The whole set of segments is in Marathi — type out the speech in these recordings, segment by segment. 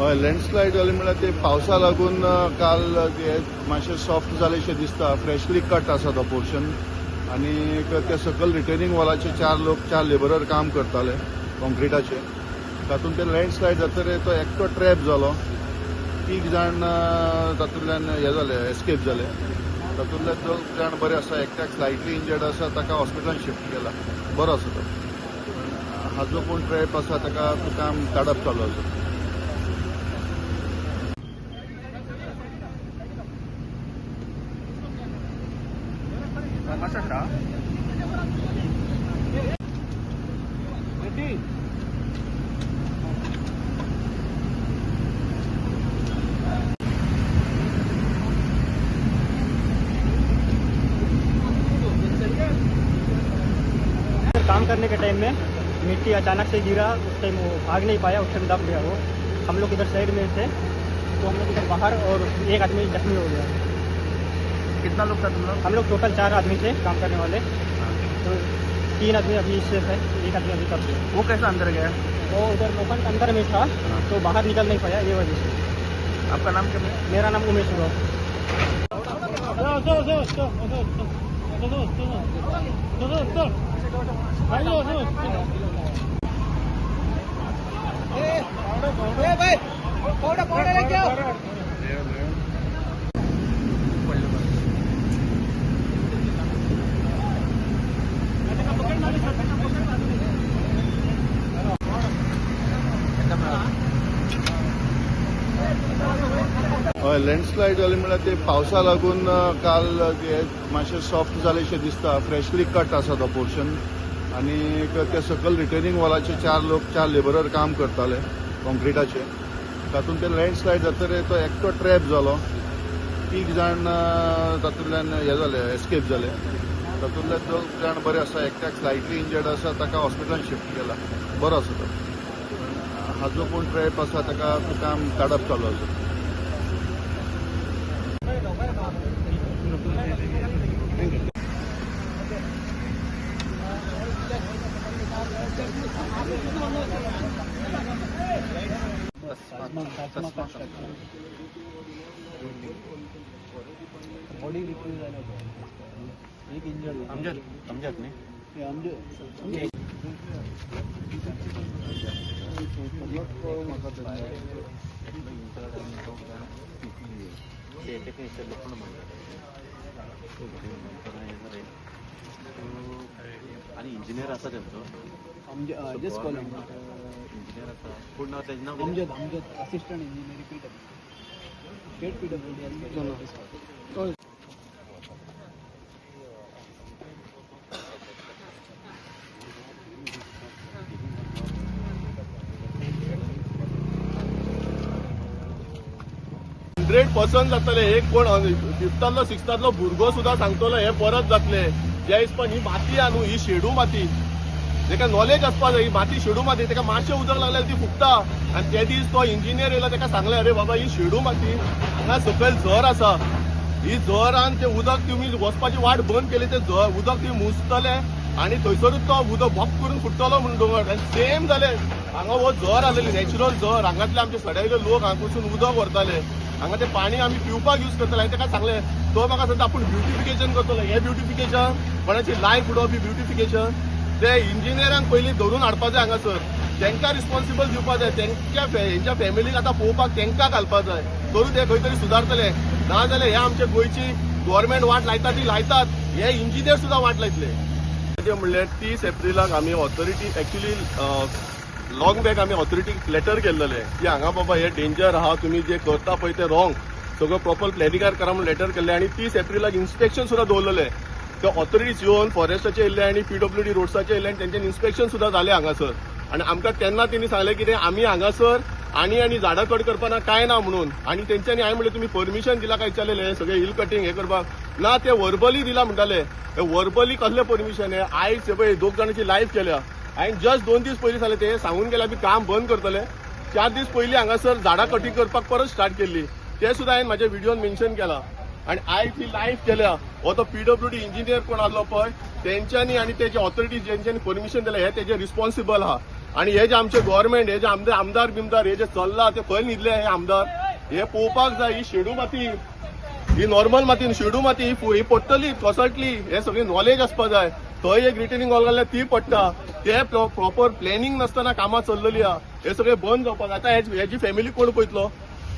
हय लँडस्लायड जाली म्हळ्यार ते पावसा लागून काल ते मातशें सॉफ्ट जालेशें दिसता. फ्रेशली कट आसा तो पोर्शन आनी ते सकयल रिटेनिंग वॉलाचे चार लेबरर काम करताले कॉन्क्रिटाचे. तातूंत ते लँडस्लायड जातकीर तो एकटो ट्रॅप जालो. 3 जाण तातूंतल्यान हे जाले, एस्केप जाले. तातूंतले 2 जाण बरे आसा. एकट्याक स्लायटली इंजर्ड आसा, ताका हॉस्पिटलान शिफ्ट केला. बरो आसा तो. हाजो कोण ट्रॅप आसा ताका काम काडप चालू आसा. काम करने के टाइम में मिट्टी अचानक से गिरा। उस टाइम वो भाग नहीं पाया, उस टाइम दब गया वो। हम लोग इधर साइड में थे तो हम लोग इधर बाहर, और एक आदमी जख्मी हो गया। कितना लोग था तुम लोग? हम लोग टोटल 4 आदमी थे काम करने वाले। तो 3 आदमी अभी सेफ है, एक आदमी अभी तब गया। वो कैसे अंदर गया? वो उधर लोखंड अंदर में था तो बाहर निकल नहीं पाया, ये वजह से। आपका नाम क्या है? मेरा नाम उमेश हुआ। हय लँडस्लायड जाली म्हळ्यार ते पावसा लागून काल ते मातशें सॉफ्ट जालेशें दिसता. फ्रेशली कट आसा तो पोर्शन आनी ते सकयल रिटेनिंग वॉलाचे चार लेबरर काम करताले कॉन्क्रिटाचे. तातूंत ते लँडस्लायड जातकीर तो एकटो ट्रॅप जालो. 3 जाण तातूंतल्यान हे जाले, एस्केप जाले. तातूंतले 2 जाण बरे आसा. एकट्याक स्लायटली इंजर्ड आसा, ताका हॉस्पिटलान शिफ्ट केला. बरो आसा तो. हाजो कोण ट्रॅप आसा ताका काम काडप चालू आसा. बॉडी रिप्यूज झालं, एक इंजर्ड. अमजद नहीं? आणि इंजिनियर असा त्यांचं जस्ट कॉल इंजिनियर असा पूर्ण त्याचं नाव Amjad assistant engineer state PWD. %100 जातले. एक कोण 5th 6th भुरगो सुद्धा सांगतलो हे परत जातले. ज्या हिसपान ही माती आहा न्हू, ही शेडू माती, तेका नॉलेज आसपा जाय. ही माती शेडू माती, तेका मातशें उदक लागल्यार ती फुगता. आनी ते दीस तो इंजिनियर येयलो, तेका सांगलें अरे बाबा ही शेडू माती, हांगा सकयल झर आसा. ही झरान ते उदक तुमी वचपाची वाट बंद केली, ते उदक तुम्ही मुजतले आनी थंयसरूच तो उदक बॉप करून फुटतलो म्हणून दोंगर. आनी सेम जालें हांगा हो झर आसलेली, नॅचरल झर. हांगातले आमचे सड्यावयले लोक हांगासून उदक व्हरताले. हांगा ते पाणी आमी पिवपाक यूज करताले. हांवें ताका सांगलें, तो म्हाका सांगता आपूण ब्युटिफिकेशन करतलो. हें ब्युटिफिकेशन, कोणाची लायफ उडोवप ब्युटिफिकेशन. ते इंजिनियरांक पयलीं धरून हाडपा जाय हांगासर. तांकां रिस्पॉन्सिबल दिवपा जाय. हेंच्या फॅमिलीक आतां पळोवपाक तांकां घालपा जाय. तरी ते खंय तरी सुदारतले. ना जाल्यार हे आमचे गोंयची गव्हर्नमेंट वाट लायता ती लायतात, हे इंजिनियर सुद्धा वाट लायतले. म्हणल्यार 30 एप्रिलाक आमी ऑथॉरिटी एक्चुअली लॉंग बॅक आमी ऑथॉरिटीक लेटर केल्लेले की हांगा बाबा हे डेंजर आहा, तुमी जे करता पळय ते रॉंग, सगळं प्रॉपर प्लॅनिंगार करा म्हणून लेटर केल्ले. आनी 30 एप्रिलाक इन्स्पेक्शन सुद्धा दवरलेले. ते ऑथॉरिटीज येवन फॉरेस्टाचे येयल्ले आनी PWD रोड्साचे येयल्ले आनी तेंच्यानी इन्स्पेक्शन सुद्धा जालें हांगासर. आनी आमकां तेन्ना तेणी सांगलें कितें आमी हांगासर आनी झाडां कट करपाना काय ना म्हणून. आनी तेंच्यांनी हांवें म्हणलें तुमी परमिशन दिला काय विचारलेलें सगळें हिल कटिंग हे करपाक. ना ते वर्बली दिला म्हणटाले. हे वर्बली कसलें परमिशन हे? आयज पळय 2 जाणांची लायफ केल्या. हांवें जस्ट 2 दीस पयलीं सांगलें ते सांगून गेल्यार बी काम बंद करतले. 4 दीस पयलीं हांगासर झाडां कटिंग करपाक परत स्टार्ट केल्ली. ते सुद्धा हांवें म्हाज्या व्हिडिओन मेन्शन केला. आनी आयज ही लायफ केल्या हो तो PWD इंजिनियर कोण आसलो पळय तेंच्यांनी आनी तेजे ऑथॉरिटीज जेंच्यांनी परमिशन दिलें हे तेजे रिस्पॉन्सिबल आहा. आणि हे जे आमचे गव्हर्नमेंट हे जे आमदार बिमदार हे जे चल्ला ते खंय न्हिदले हे आमदार हे पळोवपाक जाय. ही शेडू माती ही नॉर्मल माती शेडू माती ही पडटली कोसळटली हे सगळी नॉलेज आसपा जाय. थंय एक रिटर्निंग वॉल घातल्या ती पडटा ते प्रॉपर प्लॅनिंग नासतना कामां चल्लली आहा. हे सगळे बंद जावपाक आतां हेजी फॅमिली कोण पळयतलो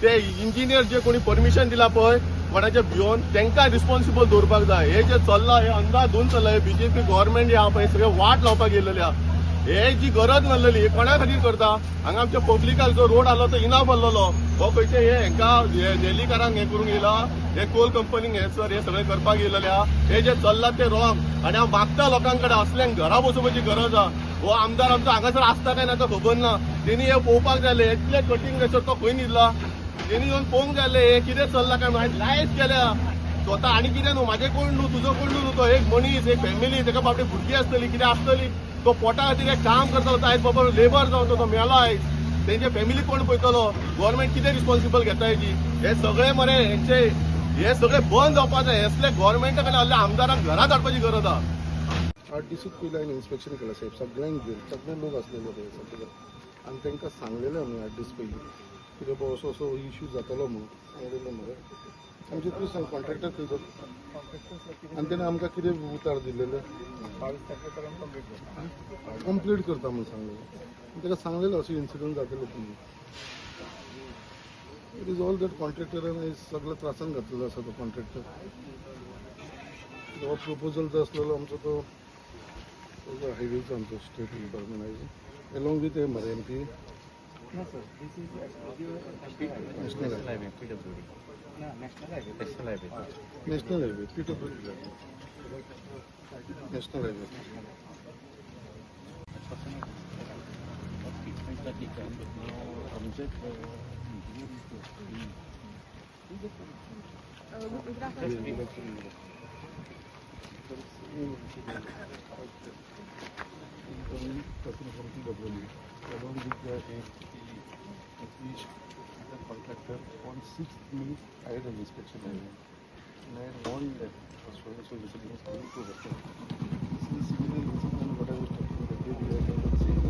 ते इंजिनियर जे कोणी परमिशन दिला पळय कोणाचे भिवन तांकां रिस्पॉन्सिबल दवरपाक जाय. हे जे चल्ला हे अंधाधुंद चल्ला हे बीजेपी गव्हर्नमेंट जे आहा पळय सगळे वाट लावपाक गेल्लेले आहा. हे जी गरज नासलेली हे कोणा खातीर करता. हांगा आमच्या पब्लिकाक जो रोड आलो तो इनाफ आसलेलो हो खंयचे हे हांकां देलीकारांक हे करूंक येयला हे कोल कंपनीक हे सर हे सगळे करपाक येयलेले आहा. हे जे चल्ला ते रॉंग आणि हांव मागता लोकां कडेन असल्यांक घरा बसोवपाची गरज आहा. हो आमदार आमचो हांगासर आसता काय ना तो खबर ना. तेणी हे पळोवपाक जाय इतले कटींग थंयसर तो खंय न्हिदला तेणी येवन पळोवंक जाय हे कितें चल्ला काय म्हणून लायफ केल्या स्वता आनी कितें न्हू म्हाजे कोण न्हू तुजो कोण न्हू तो एक मनीस एक फॅमिली ताका बाबडे भुरगीं आसतली कितें आसतली तो पोटा खातीर एक काम करता होता आयज बाबा लेबर जावन तो मेलो आयज तेंचे फॅमिली कोण पळयतलो. गव्हर्नमेंट कितें रिस्पॉन्सिबल घेता हेजी हे सगळे मरे हे सगळे बंद जावपाक जाय. असले गव्हर्नमेंटा कडेन असल्या आमदारांक घरात हाडपाची गरज आहा. RTC पयलीं हांवें इन्स्पेक्शन केलें साहेब सगळ्यांक घेवन सगळे लोक आसलेले ते सगळे आनी तांकां सांगलेलें आमी 8 दीस पयलीं कितें बाबा असो असो इश्यू जातलो म्हणून येयलेले मरे आमचे तूं सांग कॉन्ट्रॅक्टर खंय तो आनी तेणें आमकां कितें उतार दिलेले कंप्लीट करता म्हणून सांगलेलें ताका सांगलेलो असो इन्सिडंट जातलो तुमी. इट इज ऑल दॅट कॉन्ट्रॅक्टरान सगळ्या त्रासान घातलेलो आसा तो कॉन्ट्रॅक्टर. हो प्रपोजल जो आसलेलो आमचो तो हायवेचो आमचो स्टेट डिपार्टमेंट हायवे एलॉंग विथ हे मरे MP national highway PWD. National highway national highway PWD national highway. Along with the contractor on 6th May I had an inspection and I had warned that so this is going to happen. This is similar incident what I was talking about the day we had done the same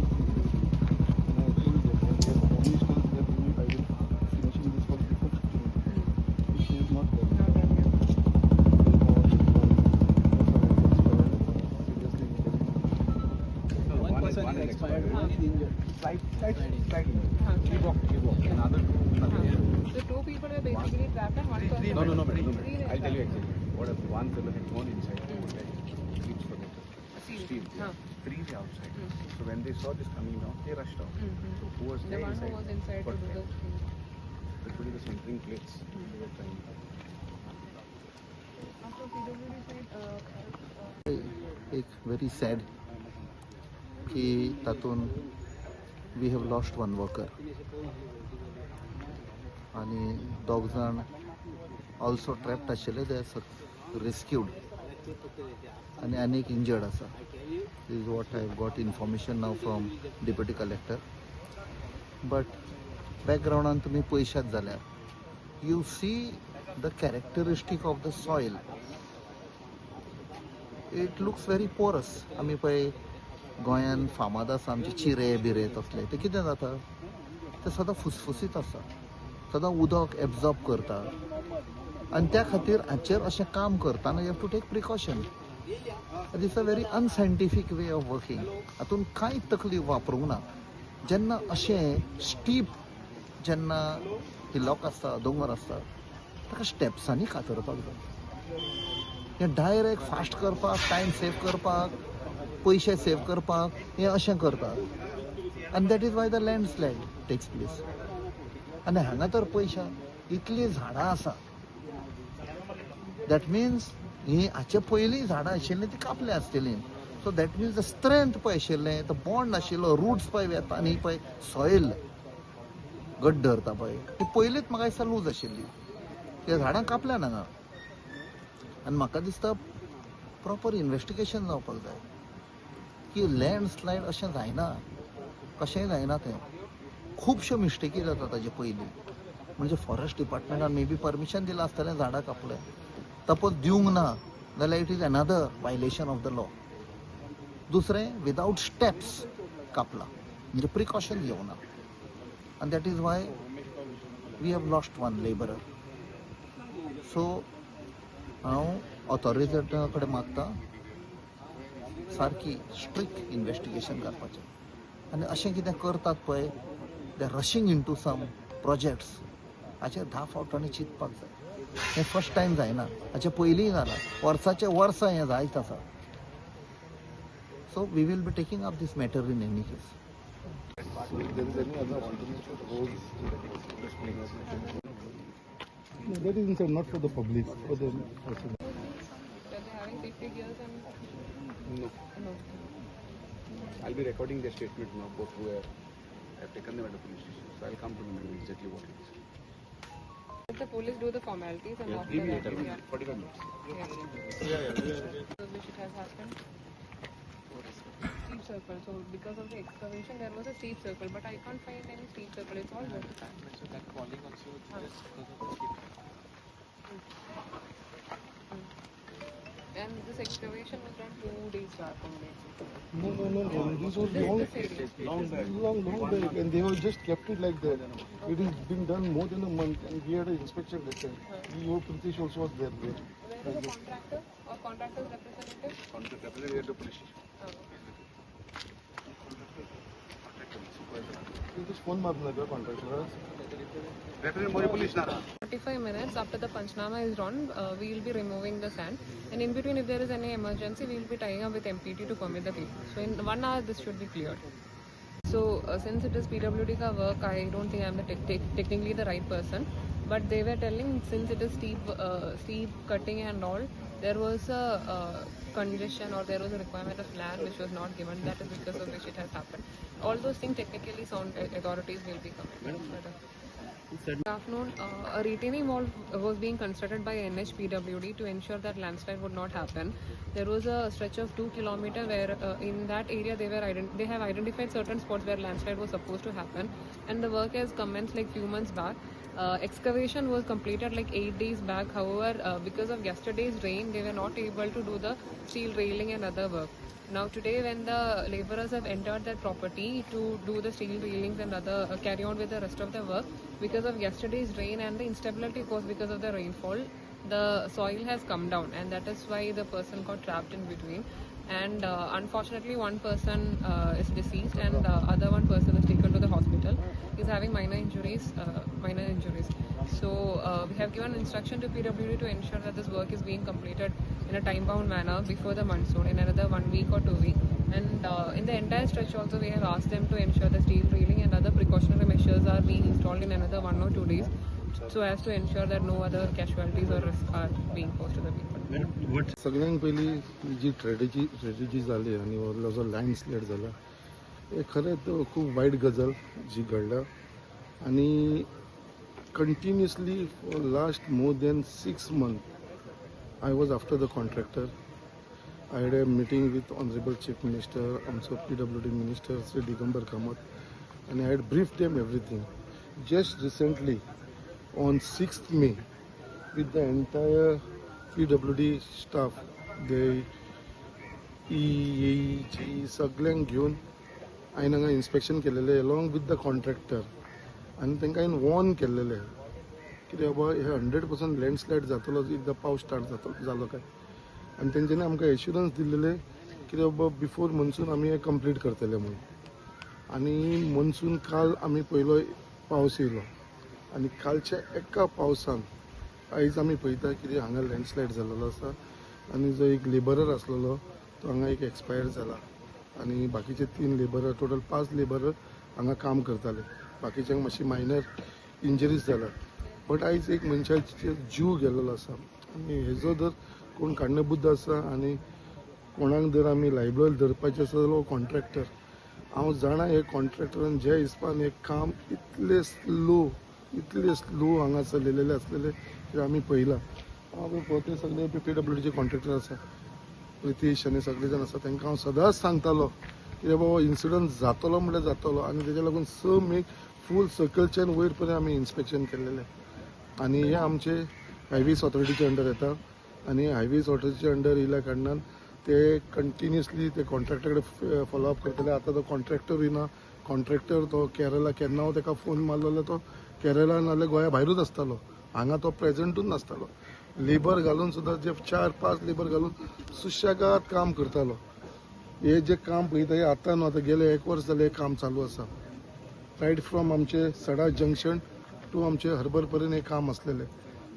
and I told them that they have promised us that I will finishing this work before 15. Which is not done. one expired, one is injured. Slight. He walked. Another. So 2 people were basically trapped and 1 person. No, madam. I'll tell you exactly. What if one fellow had gone inside the hotel, reached for the steel. 3 were outside. So when they saw this coming down, they rushed out. So who was The there one who inside? was inside to got do the trapped. thing. Literally the centering plates. They were trying. After PWD said, एक व्हेरी सॅड की तातून वी हॅव लॉस्ट 1 वर्कर आणि 2 जाण ऑल्सो ट्रॅप्ड आशिल्ले दे रेस्क्यूड आणि आनीक इंजर्ड आसा. This is what I have got information नाव फ्रॉम डेप्युटी कलेक्टर. बट बॅकग्रावंडान तुमी पळयशात जाल्यार you see the characteristic of the soil. It looks very porous. आमी पळय गोंयान फामाद आसा आमचे चिरे बिरे तसले ते कितें जाता ते सदां फुसफुसीत आसा सदां उदक एब्जॉर्ब करता आनी त्या खातीर हाचेर अशें काम करतना you have to take precaution. This is a very unscientific way of working. हातून कांय तकलीफ वापरूंक ना. जेन्ना अशें स्टीप जेन्ना हिलॉक आसता दोंगर आसता ताका स्टेप्सांनी कातरपाक जाय. हें डायरेक्ट फास्ट करपाक टायम सेव करपाक पयशे सेव करपाक हें अशें करतात आनी that is why the landslide takes place. आनी हांगा तर पयशा इतलीं झाडां आसा दॅट मिन्स ही हाचे पयलीं झाडां आशिल्लीं ती कापल्या आसतलीं. So that means the strength पळय आशिल्लें तो बॉन्ड आशिल्लो रूट्स पळय वेतांनी पळय सॉयल घट धरता पळय ती पयलींच म्हाका दिसता लूज आशिल्ली. त्या झाडां कापल्या हांगा आनी म्हाका दिसता प्रॉपर इन्वेस्टिगेशन जावपाक जाय की लँडस्लायड अशें जायना कशेंय जायना. तें खुबश्यो मिस्टेकी जाता ताजे पयलीं म्हणजे फॉरेस्ट डिपार्टमेंटान मे बी परमिशन दिलां आसतलें झाडां कापलें. सपोज दिवंक ना जाल्यार it is another violation of the law. दुसरें विदाउट स्टेप्स कापला म्हणजे प्रिकॉशन घेवना आनी that is why we have lost one labourer. So हांव ऑथॉरिटी कडेन मागता सारकी स्ट्रिक्ट इन्वेस्टिगेशन करपाचें. आनी अशें कितें करतात पळय they rushing in to some projects हाचेर 10 फावटांनी चिंतपाक जाय. हें फर्स्ट टायम जायना, हाचे पयलींय जालां, वर्साचे वर्सां हें जायत आसा. So we will be taking up this matter in any case. That is inside, not for the public, for the person. That they're having safety gears and No. no. I'll be recording their statement now, both who have taken them at the police station. So I'll come to know exactly what it is. Let the police do the formalities and after Give me that, a yeah. 45 minutes. So which it has happened. Steep circle. So because of the excavation, there was a steep circle, but I can't find any steep circle. It's all vertical. So that falling also just because of the skip. And this excavation was done 2 days back only. No. This was long back, and they have just kept it like that. It is been done more than a month, and we had an inspection that time. Your Pritish also was there. Where is the contractor or contractor's representative? Contact representative at the police station. This phone mark contractor. Representative Mori police na. 45 minutes after the Panchnama is done, we will be removing the sand. And in between, if there is any emergency, we will be tying up with MPT to permit the people. So in 1 hour, this should be cleared. So since it is PWD ka work, I don't think I am the technically the right person. But they were telling since it is steep cutting and all, there was a congestion or there was a requirement of land which was not given. That is because of which it has happened. All those things technically sound authorities will be coming. Good afternoon. A retaining wall was being constructed by NHPWD to ensure that landslide would not happen. There was a stretch of 2 kilometers where in that area they have identified certain spots where landslide was supposed to happen, and the work has commenced like few months back. Excavation was completed like 8 days back. However, because of yesterday's rain, they were not able to do the steel railing and other work. Now today, when the laborers have entered that property to do the steel railings and other carry on with the rest of the work, because of yesterday's rain and the instability caused because of the rainfall, the soil has come down, and that is why the person got trapped in between. And unfortunately, one person is deceased, and other one person is taken to the hospital. He's having minor injuries. So we have given instruction to PWD to ensure that this work is being completed in a time-bound manner before the monsoon in another 1 week or 2 weeks. And in the entire stretch also, we have asked them to ensure the steel railing and other precautionary measures are being installed in another 1 or 2 days, so as to ensure that no other casualties or risks are being posed to the people. सगळ्यांत पहिली जी ट्रेजेडी जाली आनी हो जो लँडस्लायड जाला हे खरेंच खूब वायट गजाल जी घडला. आनी continuously for last more than 6 months I was after the contractor. I had a meeting with honourable chief minister, आमचो PWD मिनिस्टर श्री दिगंबर कामत, आनी I had brief them everything. Just recently on 6th May with the entire PWD staff, they सगळ्यांक घेवन हांवें हांगा इन्स्पेक्शन केलेलें अलॉंग विथ द कॉन्ट्रॅक्टर, आनी तांकां हांवें वॉर्न केल्लेलें कितें बाबा हे 100% लँडस्लायड जातलो एकदां पावस स्टार्ट जालो काय. आनी तेंच्यांनी आमकां एश्युरन्स दिल्लेले कितें बाबा बिफोर मनसून आमी हे कंप्लीट करतले म्हणून. आनी मनसून काल आमी पयलो पावस येयलो, आनी कालच्या एका पावसान आयज आमी पळयता कितें हांगा लँडस्लायड जाल्लो आसा. आनी जो एक लेबरर आसलेलो तो हांगा एक एक्सपायर जाला, आनी बाकीचे 3 लेबरर, टोटल 5 लेबरर हांगा काम करताले. बाकीच्यांक मातशी मायनर इंजरीज जाला. बट आयज एक मनशाचे जीव गेल्लो आसा, आनी हेजो जर कोण कारणीभूत आसा आनी कोणाक जर आमी लायबल धरपाचें आसा जाल्यार कॉन्ट्रॅक्टर. हांव जाणा हे कॉन्ट्रॅक्टरान ज्या हिसपान हे काम इतले स्लो हांगा चलयलेले आसलेले ते आमी पळयलां. हांव पोते सगळे PWDचे कॉन्ट्रॅक्टर आसा, प्रितीश आनी सगळे जाण आसा, तांकां हांव सदांच सांगतालो की बाबा इन्सिडंट जातलो म्हणल्यार जातलो. आनी तेच्या लागून 6 May फूल सर्कलच्यान वयर पर्यंत आमी इन्स्पेक्शन केल्लेलें. आनी हे आमचे हायवेज ऑथॉरिटीचे अंडर येता, आनी हायवेज ऑथॉरिटीचे अंडर येयल्या कारणान ते कंटिन्युअसली ते कॉन्ट्रॅक्टर कडेन फॉलोअप करतले. आतां तो कॉन्ट्रॅक्टर येना, कॉन्ट्रॅक्टर तो केरला केन्ना ताका फोन मारलो जाल्यार तो केरला नाजाल्यार गोंया भायरूच आसतालो, हांगा तो प्रेझेंटूच नासतालो. लेबर घालून सुद्दां जे 4-5 लेबर घालून सुशेगाद काम करतालो. हे जे काम पळयता हे आतां न्हू, आतां गेले 1 वर्स जालें हे काम चालू आसा. रायट फ्रॉम आमचे सडा जंक्शन टू आमचे हर्बर पर्यंत हे काम आसलेलें.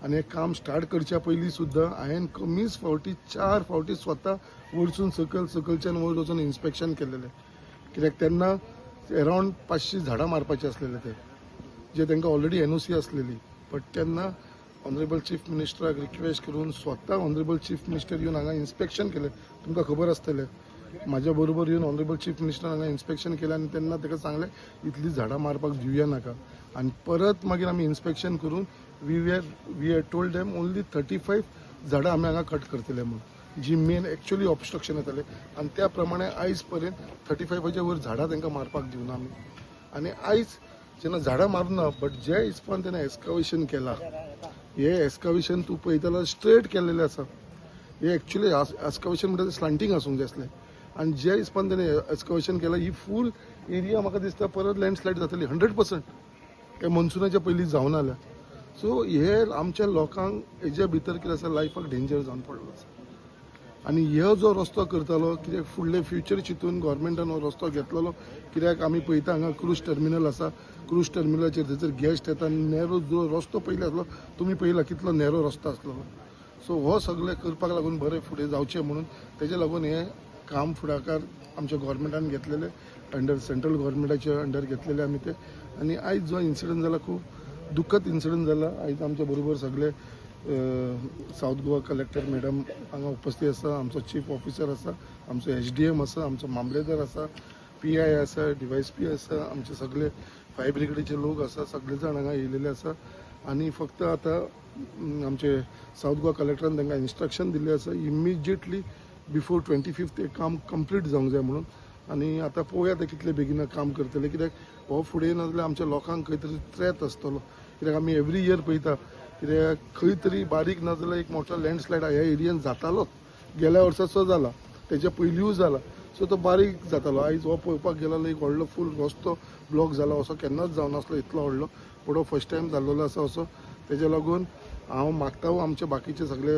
आनी हे काम स्टार्ट करच्या पयलीं सुद्दां हांवें कमीच फावटी 4 फावटी स्वता वरसून सकलच्यान वयर वचून इन्स्पेक्शन केलेलें. कित्याक तेन्ना अरावंड 500 झाडां मारपाचे आसलेले ते, जे तांकां ऑलरेडी NOC आसलेली. बट तेन्ना ऑनरेबल चीफ मिनिस्टराक रिक्वेस्ट करून स्वता ऑनरेबल चीफ मिनिस्टर येवन हांगा इन्स्पेक्शन केलें. तुमकां खबर आसतलें, म्हाज्या बरोबर येवन ऑनरेबल चीफ मिनिस्टर हांगा इन्स्पेक्शन केलें आनी तेन्ना ताका सांगलें इतली झाडां मारपाक दिवया नाका. आनी परत मागीर आमी इन्स्पेक्शन करून we had told them only 35 झाडां आमी हांगा कट करतले म्हणून, जी मेन एक्चुअली ऑब्स्ट्रक्शन येतालें. आनी त्या प्रमाणे आयज पर्यंत 35च्या वयर झाडां तांकां मारपाक दिवना आमी. आनी आयज जेन्ना झाडां मारुना, बट ज्या हिसपान तेणें एस्कावेशन केलां, हे एस्कावेशन तूं पळयतलो स्ट्रेट केल्लेलें आसा. हे एक्चुअली एस्कावेशन म्हणटा तें स्लांटींग आसूंक जाय आसलें. आनी ज्या हिसपान तेणें एस्कावेशन केलां, ही फूल एरिया म्हाका दिसता परत लँडस्लायड जातली 100%. ते मनसुनाच्या पयलीं जावं नाल्या. सो हे आमच्या लोकांक हेज्या भितर कितें आसा, लायफाक डेंजर जावन पडलो आसा. आनी हो जो रस्तो करतालो, कित्याक फुडले फ्युचर चिंतून गोवोरमेंटान हो रस्तो घेतलेलो. कित्याक आमी पळयता हांगा क्रूज टर्मिनल आसा, क्रूज टर्मिनलाचेर थंयसर गेस्ट येता. नॅरो जो रस्तो पयलीं आसलो तुमी पळयला कितलो नॅरो रस्तो आसलो. सो हो सगळें करपाक लागून बरें फुडें जावचें म्हणून तेजे लागून हे काम फुडाकार आमच्या गोवोरमेंटान घेतलेले, अंडर सेंट्रल गोवोरमेंटाच्या अंडर घेतलेले आमी ते. आनी आयज जो इन्सिडंट जाला खूब दुख्खद इन्सिडंट जाला. आयज आमच्या बरोबर सगळे साऊथ गोवा कलेक्टर मॅडम हांगा उपस्थित आसा, आमचो चीफ ऑफिसर आसा, आमचो SDM आसा, आमचो मामलेदार आसा, PI आसा, DYSP आसा, आमचे सगळे फायर ब्रिगेडीचे लोक आसा, सगळे जाण हांगा येयलेले आसा. आनी फक्त आतां आमचे साऊथ गोवा कलेक्टरान तांकां इन्स्ट्रक्शन दिल्लें आसा इमिजिएटली बिफोर 25th हे काम कंप्लीट जावंक जाय म्हणून. आनी आतां पळोवया ते कितले बेगीन काम करतले, कित्याक हो फुडें ना जाल्यार आमच्या लोकांक खंय तरी त्रेत आसतलो. कित्याक आमी एवरी इयर पळयता, कित्याक खंय तरी बारीक ना जाल्यार एक मोठो लँडस्लायड ह्या एरियेन जातालोच. गेल्या वर्साचो जाला, तेच्या पयलींय जाला. सो तो बारीक जातालो. आयज हो पळोवपाक गेलो एक व्हडलो फूल रस्तो ब्लॉक जाला, असो केन्नाच जावन नासलो इतलो व्हडलो. बट हो फर्स्ट टायम जाल्लो आसा असो. तेज्या लागून हांव मागता आमचे बाकीचे सगळे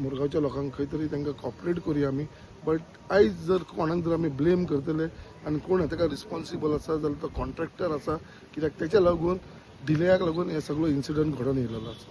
मुरगांवच्या लोकांक खंय तरी तांकां कॉपरेट करुया आमी. बट आयज जर कोणाक जर आमी ब्लेम करतले आनी कोण ताका रिस्पॉन्सिबल आसा जाल्यार तो कॉन्ट्रॅक्टर आसा. कित्याक तेच्या लागून डिलेयाक लागून हे सगळो इन्सिडंट घडोवन येयलेलो आसा.